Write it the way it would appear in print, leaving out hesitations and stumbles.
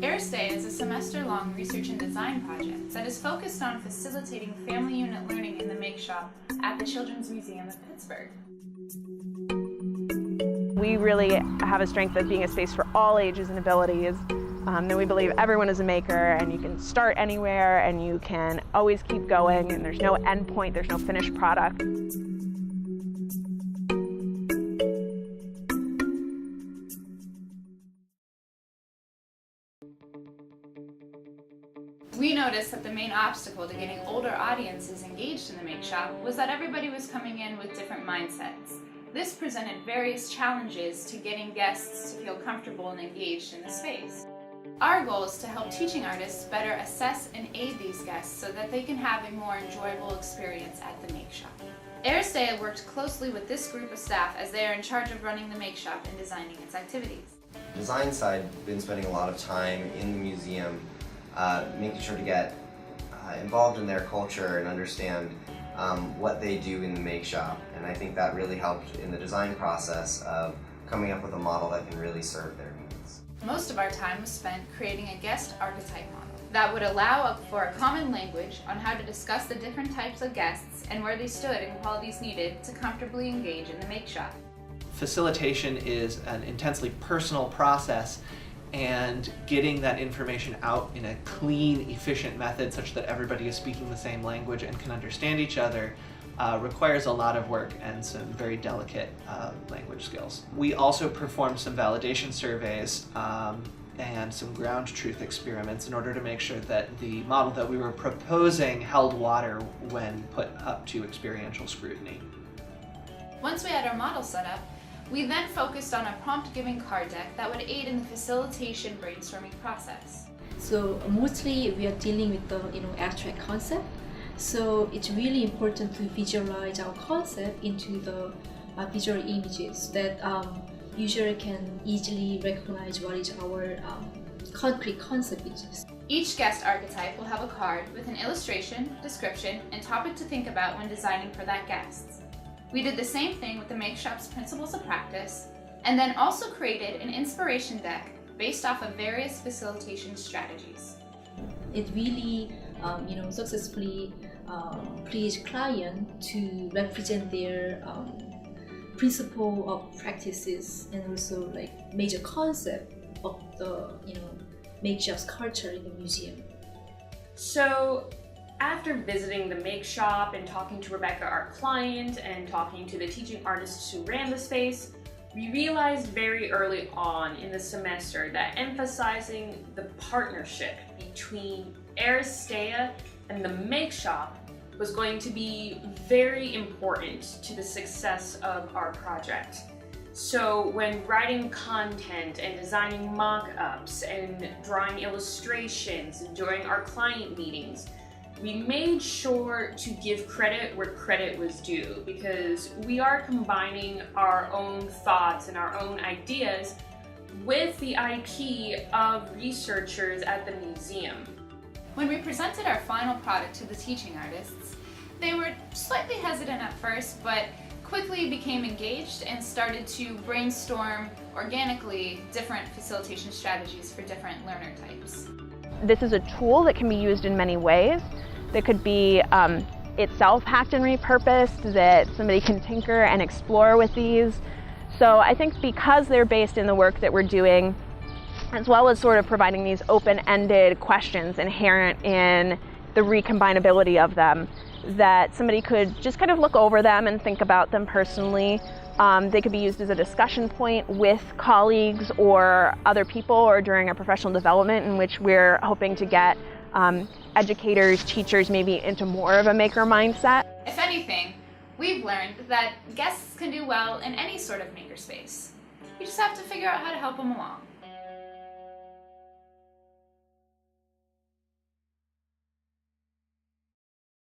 Aristeia is a semester-long research and design project that is focused on facilitating family unit learning in the MAKESHOP at the Children's Museum of Pittsburgh. We really have a strength of being a space for all ages and abilities. And we believe everyone is a maker, and you can start anywhere, and you can always keep going, and there's no end point, there's no finished product. We noticed that the main obstacle to getting older audiences engaged in the MAKESHOP was that everybody was coming in with different mindsets. This presented various challenges to getting guests to feel comfortable and engaged in the space. Our goal is to help teaching artists better assess and aid these guests so that they can have a more enjoyable experience at the MAKESHOP. Aristeia worked closely with this group of staff as they are in charge of running the MAKESHOP and designing its activities. Design side, been spending a lot of time in the museum, making sure to get involved in their culture and understand what they do in the MAKESHOP, and I think that really helped in the design process of coming up with a model that can really serve their needs. Most of our time was spent creating a guest archetype model that would allow for a common language on how to discuss the different types of guests and where they stood and qualities needed to comfortably engage in the MAKESHOP. Facilitation is an intensely personal process, and getting that information out in a clean, efficient method such that everybody is speaking the same language and can understand each other requires a lot of work and some very delicate language skills. We also performed some validation surveys and some ground truth experiments in order to make sure that the model that we were proposing held water when put up to experiential scrutiny. Once we had our model set up, we then focused on a prompt-giving card deck that would aid in the facilitation brainstorming process. So mostly we are dealing with the abstract concept. So it's really important to visualize our concept into the visual images that user can easily recognize what is our concrete concept is. Each guest archetype will have a card with an illustration, description, and topic to think about when designing for that guest. We did the same thing with the MAKESHOP's principles of practice, and then also created an inspiration deck based off of various facilitation strategies. It really, successfully pleased client to represent their principle of practices and also like major concept of the MAKESHOP's culture in the museum. So, after visiting the MAKESHOP and talking to Rebecca, our client, and talking to the teaching artists who ran the space, we realized very early on in the semester that emphasizing the partnership between Aristeia and the MAKESHOP was going to be very important to the success of our project. So when writing content and designing mock-ups and drawing illustrations during our client meetings, we made sure to give credit where credit was due, because we are combining our own thoughts and our own ideas with the IP of researchers at the museum. When we presented our final product to the teaching artists, they were slightly hesitant at first, but quickly became engaged and started to brainstorm organically different facilitation strategies for different learner types. This is a tool that can be used in many ways. That could be itself hacked and repurposed, that somebody can tinker and explore with these. So I think because they're based in the work that we're doing, as well as sort of providing these open-ended questions inherent in the recombinability of them, that somebody could just kind of look over them and think about them personally. They could be used as a discussion point with colleagues or other people, or during a professional development in which we're hoping to get educators, teachers maybe into more of a maker mindset. If anything, we've learned that guests can do well in any sort of makerspace. You just have to figure out how to help them along.